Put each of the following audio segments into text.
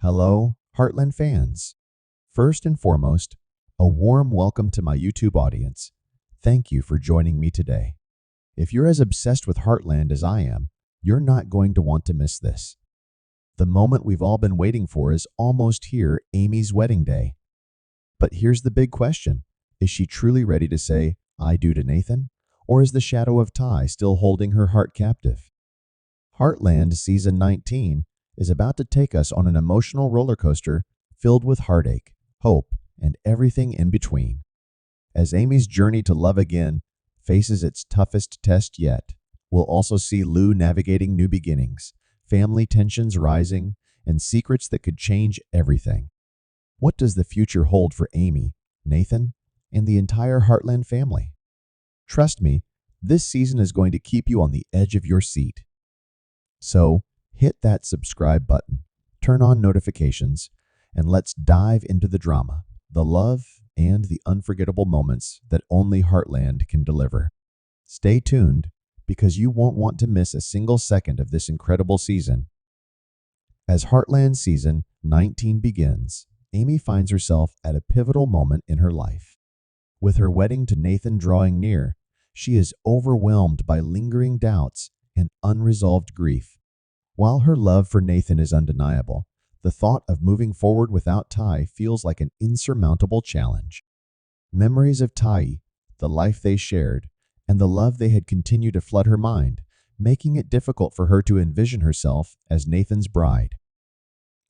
Hello, Heartland fans. First and foremost, a warm welcome to my YouTube audience. Thank you for joining me today. If you're as obsessed with Heartland as I am, you're not going to want to miss this. The moment we've all been waiting for is almost here, Amy's wedding day. But here's the big question. Is she truly ready to say, I do to Nathan? Or is the shadow of Ty still holding her heart captive? Heartland Season 19 is about to take us on an emotional roller coaster filled with heartache, hope, and everything in between. As Amy's journey to love again faces its toughest test yet, we'll also see Lou navigating new beginnings, family tensions rising, and secrets that could change everything. What does the future hold for Amy, Nathan, and the entire Heartland family? Trust me, this season is going to keep you on the edge of your seat. So, hit that subscribe button, turn on notifications, and let's dive into the drama, the love, and the unforgettable moments that only Heartland can deliver. Stay tuned, because you won't want to miss a single second of this incredible season. As Heartland Season 19 begins, Amy finds herself at a pivotal moment in her life. With her wedding to Nathan drawing near, she is overwhelmed by lingering doubts and unresolved grief. While her love for Nathan is undeniable, the thought of moving forward without Ty feels like an insurmountable challenge. Memories of Ty, the life they shared, and the love they had continued to flood her mind, making it difficult for her to envision herself as Nathan's bride.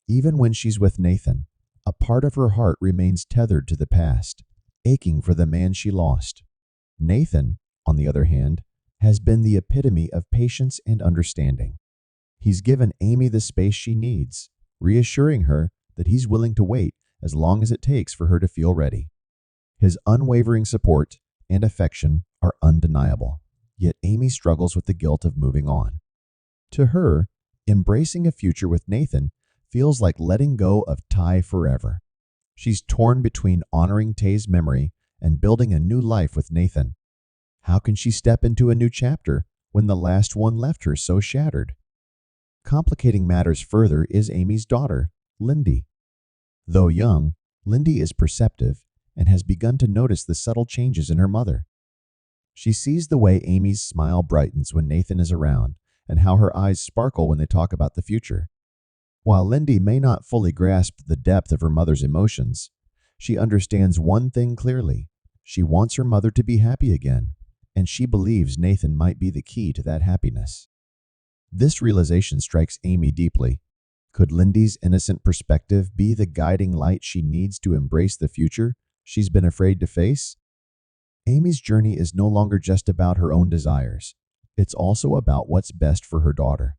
Even when she's with Nathan, a part of her heart remains tethered to the past, aching for the man she lost. Nathan, on the other hand, has been the epitome of patience and understanding. He's given Amy the space she needs, reassuring her that he's willing to wait as long as it takes for her to feel ready. His unwavering support and affection are undeniable, yet Amy struggles with the guilt of moving on. To her, embracing a future with Nathan feels like letting go of Ty forever. She's torn between honoring Tay's memory and building a new life with Nathan. How can she step into a new chapter when the last one left her so shattered? Complicating matters further is Amy's daughter, Lindy. Though young, Lindy is perceptive and has begun to notice the subtle changes in her mother. She sees the way Amy's smile brightens when Nathan is around and how her eyes sparkle when they talk about the future. While Lindy may not fully grasp the depth of her mother's emotions, she understands one thing clearly. She wants her mother to be happy again, and she believes Nathan might be the key to that happiness. This realization strikes Amy deeply. Could Lindy's innocent perspective be the guiding light she needs to embrace the future she's been afraid to face? Amy's journey is no longer just about her own desires. It's also about what's best for her daughter.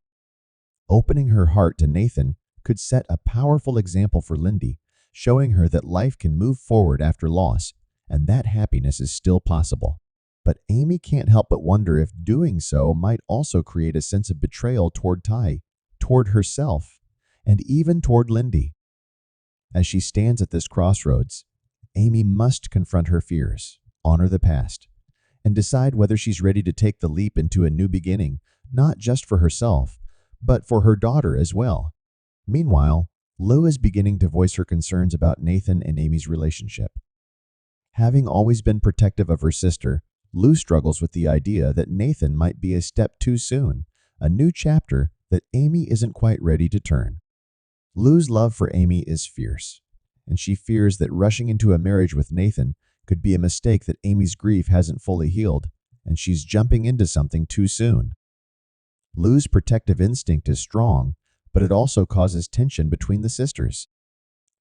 Opening her heart to Nathan could set a powerful example for Lindy, showing her that life can move forward after loss, and that happiness is still possible. But Amy can't help but wonder if doing so might also create a sense of betrayal toward Ty, toward herself, and even toward Lindy. As she stands at this crossroads, Amy must confront her fears, honor the past, and decide whether she's ready to take the leap into a new beginning, not just for herself, but for her daughter as well. Meanwhile, Lou is beginning to voice her concerns about Nathan and Amy's relationship. Having always been protective of her sister, Lou struggles with the idea that Nathan might be a step too soon, a new chapter that Amy isn't quite ready to turn. Lou's love for Amy is fierce, and she fears that rushing into a marriage with Nathan could be a mistake, that Amy's grief hasn't fully healed, and she's jumping into something too soon. Lou's protective instinct is strong, but it also causes tension between the sisters.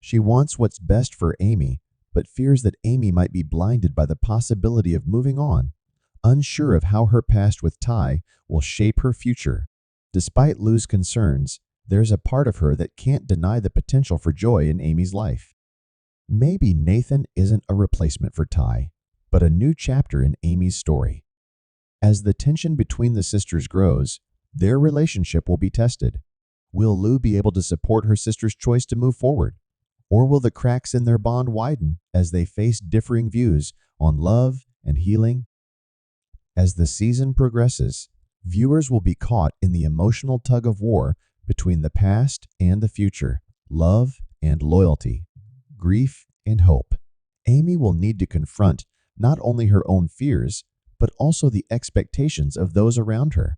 She wants what's best for Amy, but fears that Amy might be blinded by the possibility of moving on, unsure of how her past with Ty will shape her future. Despite Lou's concerns, there's a part of her that can't deny the potential for joy in Amy's life. Maybe Nathan isn't a replacement for Ty, but a new chapter in Amy's story. As the tension between the sisters grows, their relationship will be tested. Will Lou be able to support her sister's choice to move forward? Or will the cracks in their bond widen as they face differing views on love and healing? As the season progresses, viewers will be caught in the emotional tug of war between the past and the future, love and loyalty, grief and hope. Amy will need to confront not only her own fears, but also the expectations of those around her.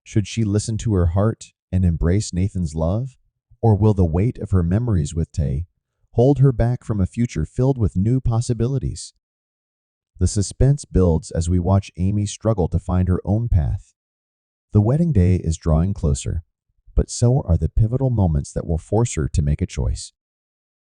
Should she listen to her heart and embrace Nathan's love? Or will the weight of her memories with Tay hold her back from a future filled with new possibilities? The suspense builds as we watch Amy struggle to find her own path. The wedding day is drawing closer, but so are the pivotal moments that will force her to make a choice.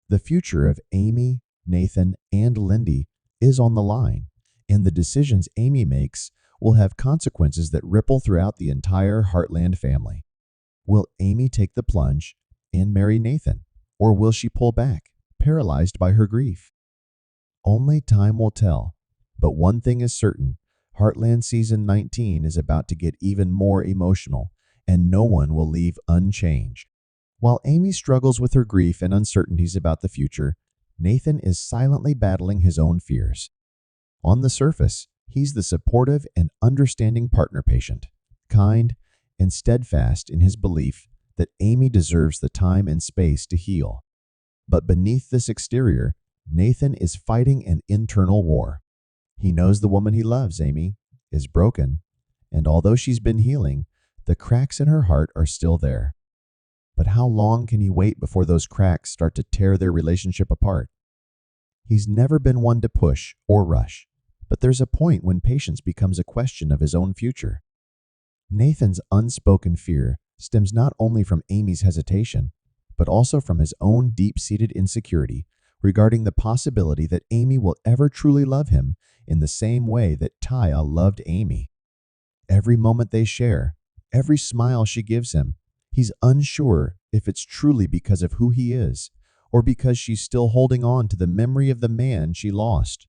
The future of Amy, Nathan, and Lindy is on the line, and the decisions Amy makes will have consequences that ripple throughout the entire Heartland family. Will Amy take the plunge and marry Nathan, or will she pull back, paralyzed by her grief? Only time will tell, but one thing is certain: Heartland Season 19 is about to get even more emotional, and no one will leave unchanged. While Amy struggles with her grief and uncertainties about the future, Nathan is silently battling his own fears. On the surface, he's the supportive and understanding partner patient, kind and steadfast in his belief that Amy deserves the time and space to heal. But beneath this exterior, Nathan is fighting an internal war. He knows the woman he loves, Amy, is broken, and although she's been healing, the cracks in her heart are still there. But how long can he wait before those cracks start to tear their relationship apart? He's never been one to push or rush, but there's a point when patience becomes a question of his own future. Nathan's unspoken fear stems not only from Amy's hesitation, but also from his own deep-seated insecurity regarding the possibility that Amy will ever truly love him in the same way that Taya loved Amy. Every moment they share, every smile she gives him, he's unsure if it's truly because of who he is, or because she's still holding on to the memory of the man she lost.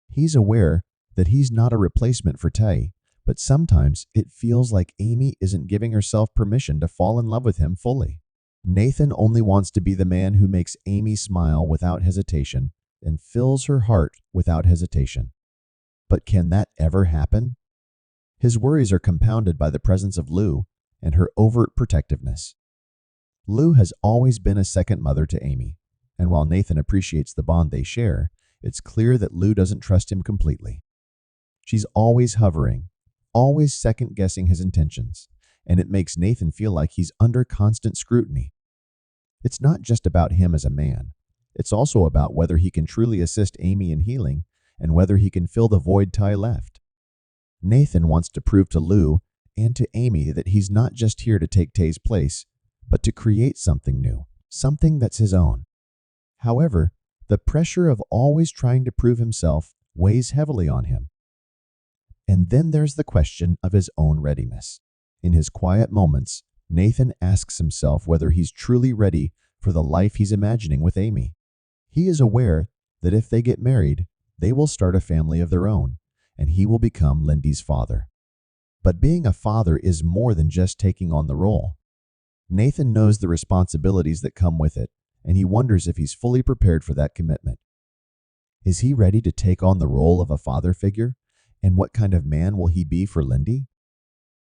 He's aware that he's not a replacement for Tay, but sometimes it feels like Amy isn't giving herself permission to fall in love with him fully. Nathan only wants to be the man who makes Amy smile without hesitation and fills her heart without hesitation. But can that ever happen? His worries are compounded by the presence of Lou and her overt protectiveness. Lou has always been a second mother to Amy, and while Nathan appreciates the bond they share, it's clear that Lou doesn't trust him completely. She's always hovering, always second-guessing his intentions, and it makes Nathan feel like he's under constant scrutiny. It's not just about him as a man. It's also about whether he can truly assist Amy in healing and whether he can fill the void Ty left. Nathan wants to prove to Lou and to Amy that he's not just here to take Tay's place, but to create something new, something that's his own. However, the pressure of always trying to prove himself weighs heavily on him. And then there's the question of his own readiness. In his quiet moments, Nathan asks himself whether he's truly ready for the life he's imagining with Amy. He is aware that if they get married, they will start a family of their own, and he will become Lindy's father. But being a father is more than just taking on the role. Nathan knows the responsibilities that come with it, and he wonders if he's fully prepared for that commitment. Is he ready to take on the role of a father figure, and what kind of man will he be for Lindy?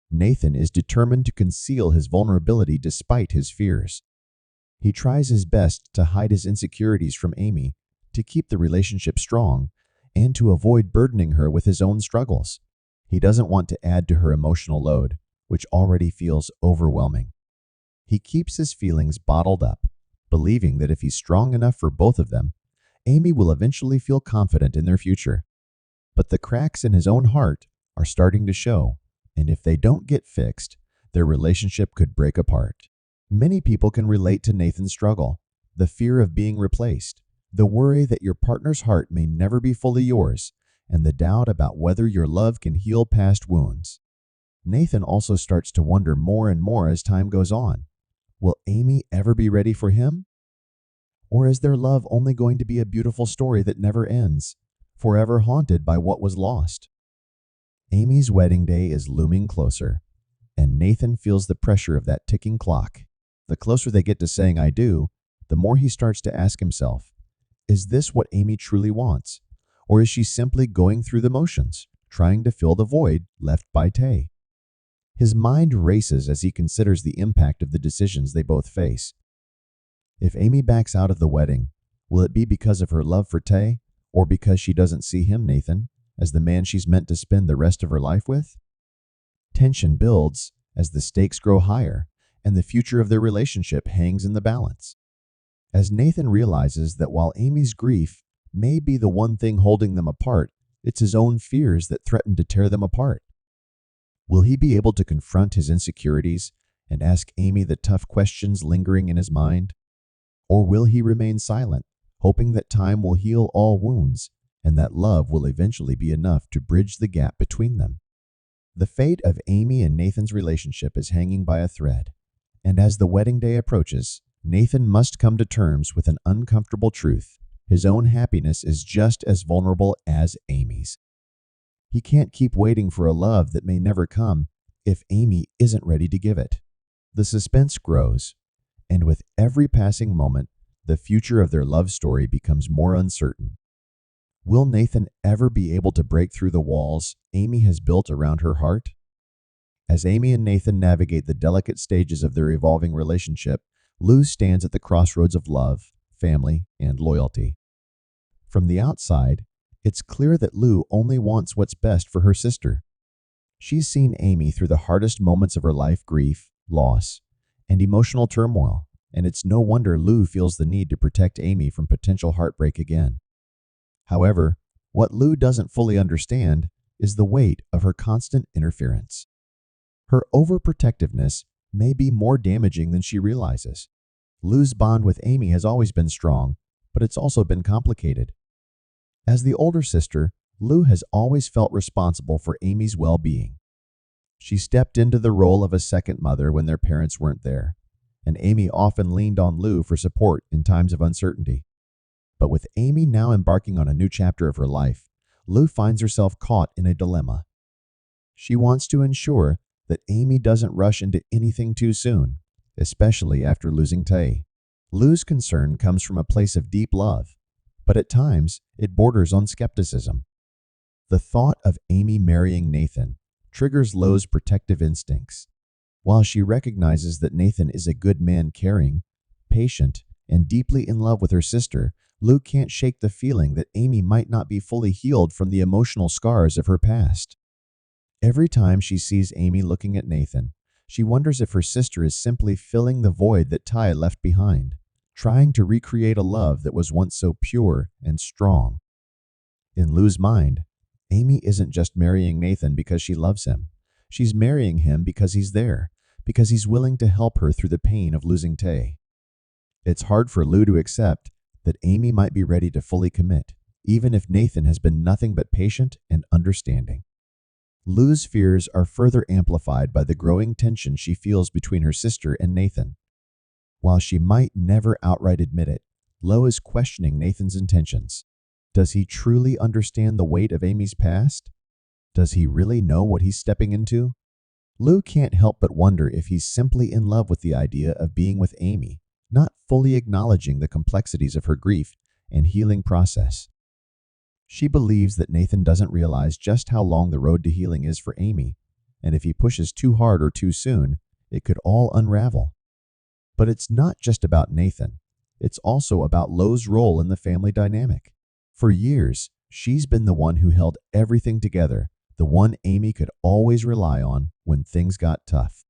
Nathan is determined to conceal his vulnerability despite his fears. He tries his best to hide his insecurities from Amy, to keep the relationship strong, and to avoid burdening her with his own struggles. He doesn't want to add to her emotional load, which already feels overwhelming. He keeps his feelings bottled up, believing that if he's strong enough for both of them, Amy will eventually feel confident in their future. But the cracks in his own heart are starting to show, and if they don't get fixed, their relationship could break apart. Many people can relate to Nathan's struggle, the fear of being replaced, the worry that your partner's heart may never be fully yours, and the doubt about whether your love can heal past wounds. Nathan also starts to wonder more and more as time goes on. Will Amy ever be ready for him? Or is their love only going to be a beautiful story that never ends, forever haunted by what was lost? Amy's wedding day is looming closer, and Nathan feels the pressure of that ticking clock. The closer they get to saying "I do," the more he starts to ask himself, is this what Amy truly wants? Or is she simply going through the motions, trying to fill the void left by Tay? His mind races as he considers the impact of the decisions they both face. If Amy backs out of the wedding, will it be because of her love for Tay, or because she doesn't see him, Nathan, as the man she's meant to spend the rest of her life with? Tension builds as the stakes grow higher, and the future of their relationship hangs in the balance. As Nathan realizes that while Amy's grief may be the one thing holding them apart, it's his own fears that threaten to tear them apart. Will he be able to confront his insecurities and ask Amy the tough questions lingering in his mind? Or will he remain silent, hoping that time will heal all wounds and that love will eventually be enough to bridge the gap between them? The fate of Amy and Nathan's relationship is hanging by a thread, and as the wedding day approaches, Nathan must come to terms with an uncomfortable truth. His own happiness is just as vulnerable as Amy's. He can't keep waiting for a love that may never come if Amy isn't ready to give it. The suspense grows, and with every passing moment, the future of their love story becomes more uncertain. Will Nathan ever be able to break through the walls Amy has built around her heart? As Amy and Nathan navigate the delicate stages of their evolving relationship, Lou stands at the crossroads of love, family, and loyalty. From the outside, it's clear that Lou only wants what's best for her sister. She's seen Amy through the hardest moments of her life: grief, loss, and emotional turmoil, and it's no wonder Lou feels the need to protect Amy from potential heartbreak again. However, what Lou doesn't fully understand is the weight of her constant interference. Her overprotectiveness may be more damaging than she realizes. Lou's bond with Amy has always been strong, but it's also been complicated. As the older sister, Lou has always felt responsible for Amy's well-being. She stepped into the role of a second mother when their parents weren't there, and Amy often leaned on Lou for support in times of uncertainty. But with Amy now embarking on a new chapter of her life, Lou finds herself caught in a dilemma. She wants to ensure that Amy doesn't rush into anything too soon, especially after losing Tay. Lou's concern comes from a place of deep love, but at times it borders on skepticism. The thought of Amy marrying Nathan triggers Lou's protective instincts. While she recognizes that Nathan is a good man, caring, patient, and deeply in love with her sister, Lou can't shake the feeling that Amy might not be fully healed from the emotional scars of her past. Every time she sees Amy looking at Nathan, she wonders if her sister is simply filling the void that Ty left behind, trying to recreate a love that was once so pure and strong. In Lou's mind, Amy isn't just marrying Nathan because she loves him. She's marrying him because he's there, because he's willing to help her through the pain of losing Tay. It's hard for Lou to accept that Amy might be ready to fully commit, even if Nathan has been nothing but patient and understanding. Lou's fears are further amplified by the growing tension she feels between her sister and Nathan. While she might never outright admit it, Lou is questioning Nathan's intentions. Does he truly understand the weight of Amy's past? Does he really know what he's stepping into? Lou can't help but wonder if he's simply in love with the idea of being with Amy, not fully acknowledging the complexities of her grief and healing process. She believes that Nathan doesn't realize just how long the road to healing is for Amy, and if he pushes too hard or too soon, it could all unravel. But it's not just about Nathan. It's also about Lou's role in the family dynamic. For years, she's been the one who held everything together, the one Amy could always rely on when things got tough.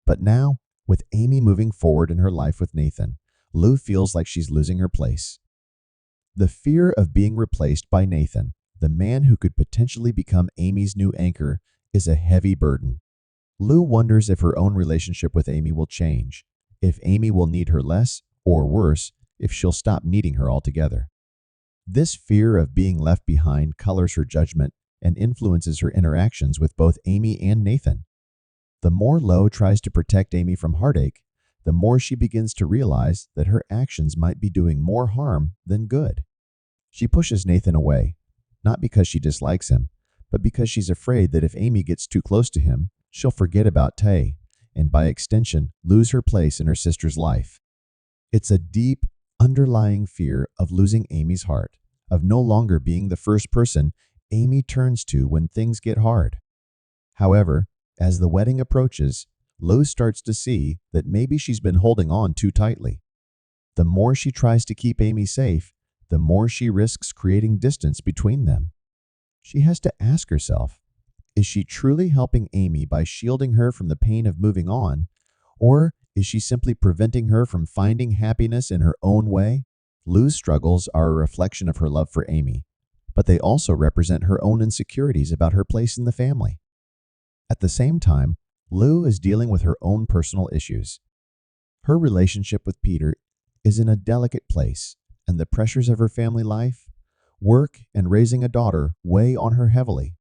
But now, with Amy moving forward in her life with Nathan, Lou feels like she's losing her place. The fear of being replaced by Nathan, the man who could potentially become Amy's new anchor, is a heavy burden. Lou wonders if her own relationship with Amy will change, if Amy will need her less, or worse, if she'll stop needing her altogether. This fear of being left behind colors her judgment and influences her interactions with both Amy and Nathan. The more Lou tries to protect Amy from heartache, the more she begins to realize that her actions might be doing more harm than good. She pushes Nathan away, not because she dislikes him, but because she's afraid that if Amy gets too close to him, she'll forget about Tay, and by extension, lose her place in her sister's life. It's a deep, underlying fear of losing Amy's heart, of no longer being the first person Amy turns to when things get hard. However, as the wedding approaches, Lou starts to see that maybe she's been holding on too tightly. The more she tries to keep Amy safe, the more she risks creating distance between them. She has to ask herself, is she truly helping Amy by shielding her from the pain of moving on, or is she simply preventing her from finding happiness in her own way? Lou's struggles are a reflection of her love for Amy, but they also represent her own insecurities about her place in the family. At the same time, Lou is dealing with her own personal issues. Her relationship with Peter is in a delicate place, and the pressures of her family life, work, and raising a daughter weigh on her heavily.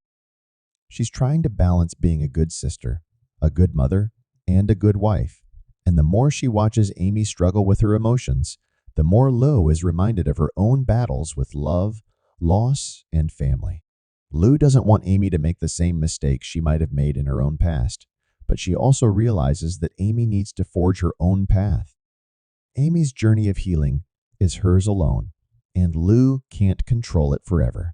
She's trying to balance being a good sister, a good mother, and a good wife, and the more she watches Amy struggle with her emotions, the more Lou is reminded of her own battles with love, loss, and family. Lou doesn't want Amy to make the same mistakes she might have made in her own past, but she also realizes that Amy needs to forge her own path. Amy's journey of healing is hers alone, and Lou can't control it forever.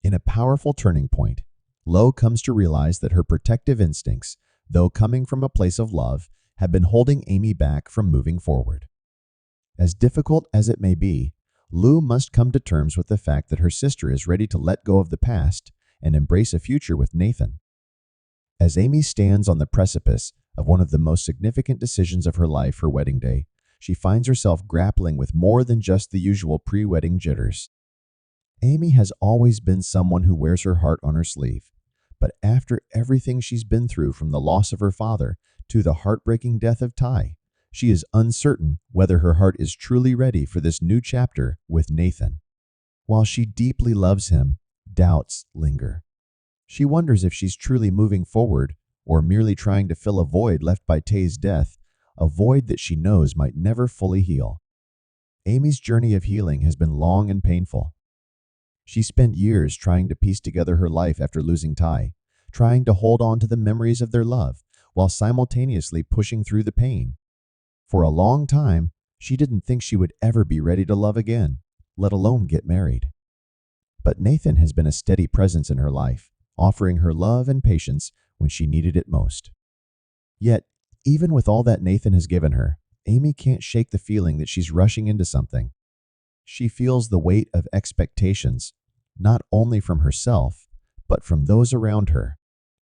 In a powerful turning point, Lou comes to realize that her protective instincts, though coming from a place of love, have been holding Amy back from moving forward. As difficult as it may be, Lou must come to terms with the fact that her sister is ready to let go of the past and embrace a future with Nathan. As Amy stands on the precipice of one of the most significant decisions of her life, her wedding day, she finds herself grappling with more than just the usual pre-wedding jitters. Amy has always been someone who wears her heart on her sleeve, but after everything she's been through, from the loss of her father to the heartbreaking death of Ty, she is uncertain whether her heart is truly ready for this new chapter with Nathan. While she deeply loves him, doubts linger. She wonders if she's truly moving forward or merely trying to fill a void left by Tay's death, a void that she knows might never fully heal. Amy's journey of healing has been long and painful. She spent years trying to piece together her life after losing Ty, trying to hold on to the memories of their love while simultaneously pushing through the pain. For a long time, she didn't think she would ever be ready to love again, let alone get married. But Nathan has been a steady presence in her life, offering her love and patience when she needed it most. Yet, even with all that Nathan has given her, Amy can't shake the feeling that she's rushing into something. She feels the weight of expectations, not only from herself, but from those around her.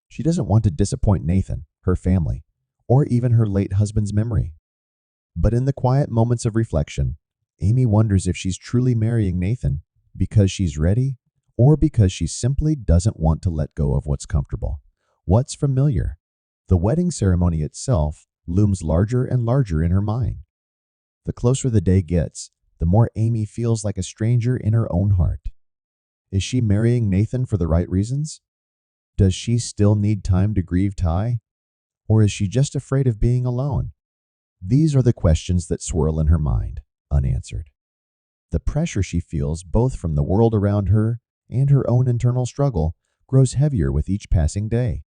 She doesn't want to disappoint Nathan, her family, or even her late husband's memory. But in the quiet moments of reflection, Amy wonders if she's truly marrying Nathan because she's ready, or because she simply doesn't want to let go of what's comfortable, what's familiar. The wedding ceremony itself looms larger and larger in her mind. The closer the day gets, the more Amy feels like a stranger in her own heart. Is she marrying Nathan for the right reasons? Does she still need time to grieve Ty? Or is she just afraid of being alone? These are the questions that swirl in her mind, unanswered. The pressure she feels, both from the world around her and her own internal struggle, grows heavier with each passing day.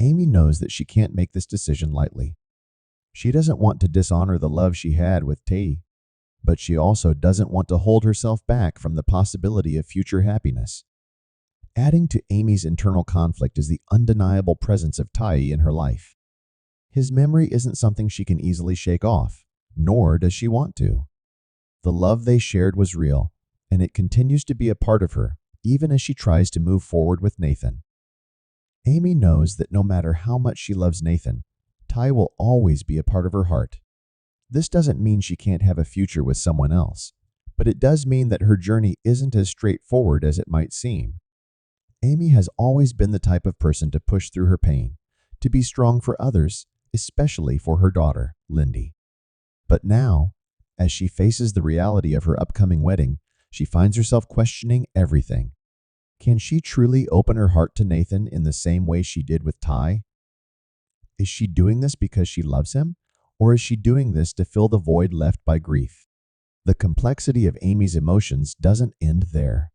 Amy knows that she can't make this decision lightly. She doesn't want to dishonor the love she had with Tay, but she also doesn't want to hold herself back from the possibility of future happiness. Adding to Amy's internal conflict is the undeniable presence of Ty in her life. His memory isn't something she can easily shake off, nor does she want to. The love they shared was real, and it continues to be a part of her, even as she tries to move forward with Nathan. Amy knows that no matter how much she loves Nathan, Ty will always be a part of her heart. This doesn't mean she can't have a future with someone else, but it does mean that her journey isn't as straightforward as it might seem. Amy has always been the type of person to push through her pain, to be strong for others, especially for her daughter, Lindy. But now, as she faces the reality of her upcoming wedding, she finds herself questioning everything. Can she truly open her heart to Nathan in the same way she did with Ty? Is she doing this because she loves him, or is she doing this to fill the void left by grief? The complexity of Amy's emotions doesn't end there.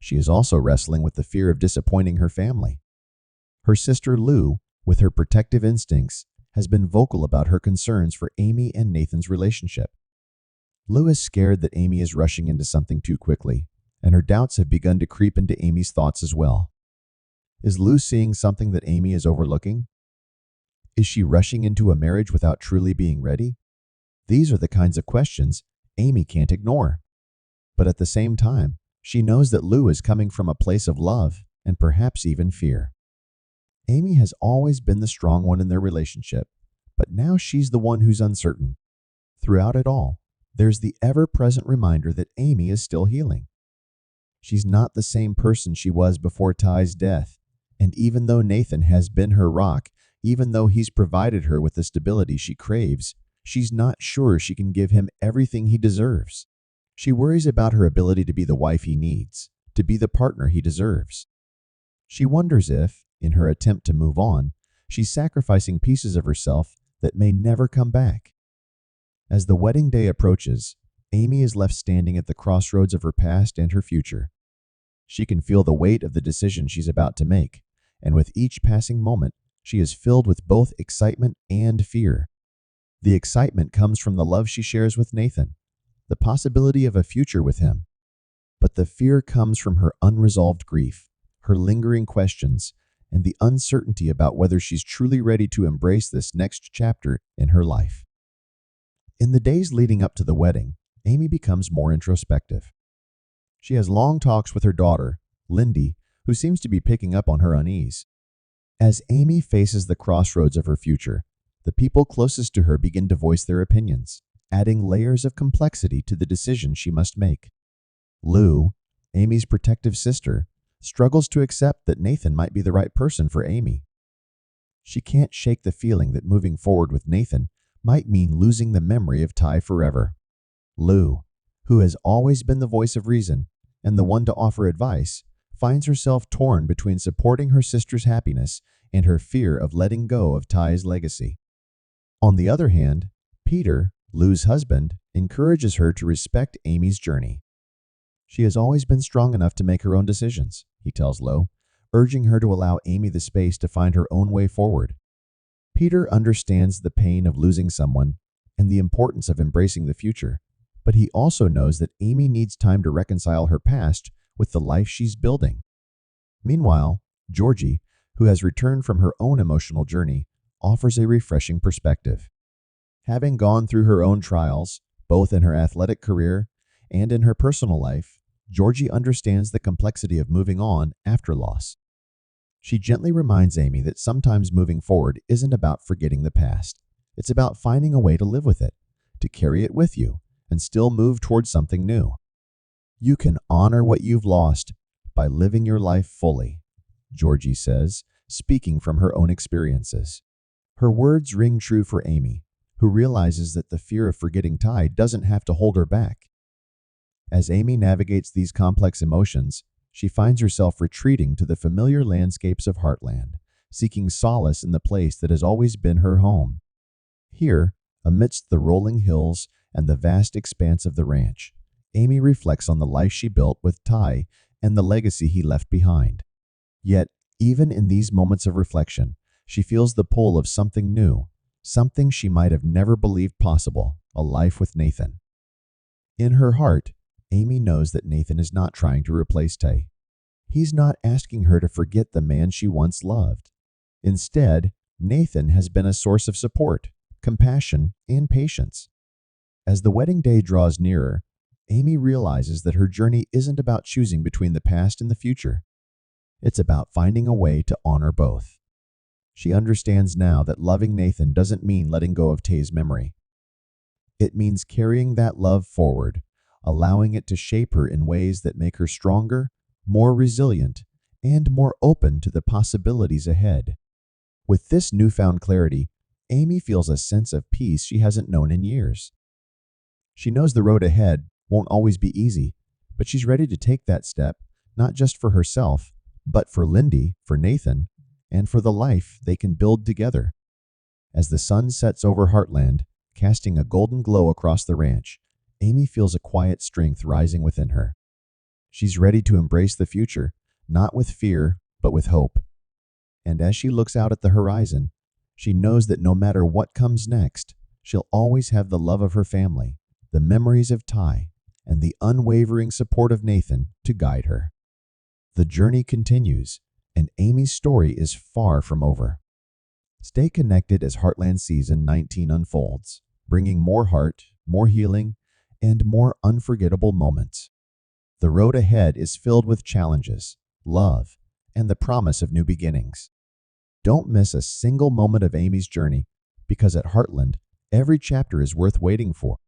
She is also wrestling with the fear of disappointing her family. Her sister Lou, with her protective instincts, has been vocal about her concerns for Amy and Nathan's relationship. Lou is scared that Amy is rushing into something too quickly, and her doubts have begun to creep into Amy's thoughts as well. Is Lou seeing something that Amy is overlooking? Is she rushing into a marriage without truly being ready? These are the kinds of questions Amy can't ignore. But at the same time, she knows that Lou is coming from a place of love and perhaps even fear. Amy has always been the strong one in their relationship, but now she's the one who's uncertain. Throughout it all, there's the ever-present reminder that Amy is still healing. She's not the same person she was before Ty's death, and even though Nathan has been her rock, even though he's provided her with the stability she craves, she's not sure she can give him everything he deserves. She worries about her ability to be the wife he needs, to be the partner he deserves. She wonders if, in her attempt to move on, she's sacrificing pieces of herself that may never come back. As the wedding day approaches, Amy is left standing at the crossroads of her past and her future. She can feel the weight of the decision she's about to make, and with each passing moment, she is filled with both excitement and fear. The excitement comes from the love she shares with Nathan, the possibility of a future with him. But the fear comes from her unresolved grief, her lingering questions, and the uncertainty about whether she's truly ready to embrace this next chapter in her life. In the days leading up to the wedding, Amy becomes more introspective. She has long talks with her daughter, Lindy, who seems to be picking up on her unease. As Amy faces the crossroads of her future, the people closest to her begin to voice their opinions, adding layers of complexity to the decision she must make. Lou, Amy's protective sister, struggles to accept that Nathan might be the right person for Amy. She can't shake the feeling that moving forward with Nathan might mean losing the memory of Ty forever. Lou, who has always been the voice of reason and the one to offer advice, finds herself torn between supporting her sister's happiness and her fear of letting go of Ty's legacy. On the other hand, Peter, Lou's husband, encourages her to respect Amy's journey. She has always been strong enough to make her own decisions, he tells Lou, urging her to allow Amy the space to find her own way forward. Peter understands the pain of losing someone and the importance of embracing the future, but he also knows that Amy needs time to reconcile her past with the life she's building. Meanwhile, Georgie, who has returned from her own emotional journey, offers a refreshing perspective. Having gone through her own trials, both in her athletic career and in her personal life, Georgie understands the complexity of moving on after loss. She gently reminds Amy that sometimes moving forward isn't about forgetting the past. It's about finding a way to live with it, to carry it with you, and still move towards something new. You can honor what you've lost by living your life fully, Georgie says, speaking from her own experiences. Her words ring true for Amy, who realizes that the fear of forgetting Ty doesn't have to hold her back. As Amy navigates these complex emotions, she finds herself retreating to the familiar landscapes of Heartland, seeking solace in the place that has always been her home. Here, amidst the rolling hills and the vast expanse of the ranch, Amy reflects on the life she built with Ty and the legacy he left behind. Yet, even in these moments of reflection, she feels the pull of something new, something she might have never believed possible, a life with Nathan. In her heart, Amy knows that Nathan is not trying to replace Ty. He's not asking her to forget the man she once loved. Instead, Nathan has been a source of support, compassion, and patience. As the wedding day draws nearer, Amy realizes that her journey isn't about choosing between the past and the future. It's about finding a way to honor both. She understands now that loving Nathan doesn't mean letting go of Tay's memory. It means carrying that love forward, allowing it to shape her in ways that make her stronger, more resilient, and more open to the possibilities ahead. With this newfound clarity, Amy feels a sense of peace she hasn't known in years. She knows the road ahead won't always be easy, but she's ready to take that step, not just for herself, but for Lindy, for Nathan, and for the life they can build together. As the sun sets over Heartland, casting a golden glow across the ranch, Amy feels a quiet strength rising within her. She's ready to embrace the future, not with fear, but with hope. And as she looks out at the horizon, she knows that no matter what comes next, she'll always have the love of her family, the memories of Ty, and the unwavering support of Nathan to guide her. The journey continues, and Amy's story is far from over. Stay connected as Heartland Season 19 unfolds. bringing more heart, more healing, and more unforgettable moments. The road ahead is filled with challenges, love, and the promise of new beginnings. Don't miss a single moment of Amy's journey, because at Heartland, every chapter is worth waiting for.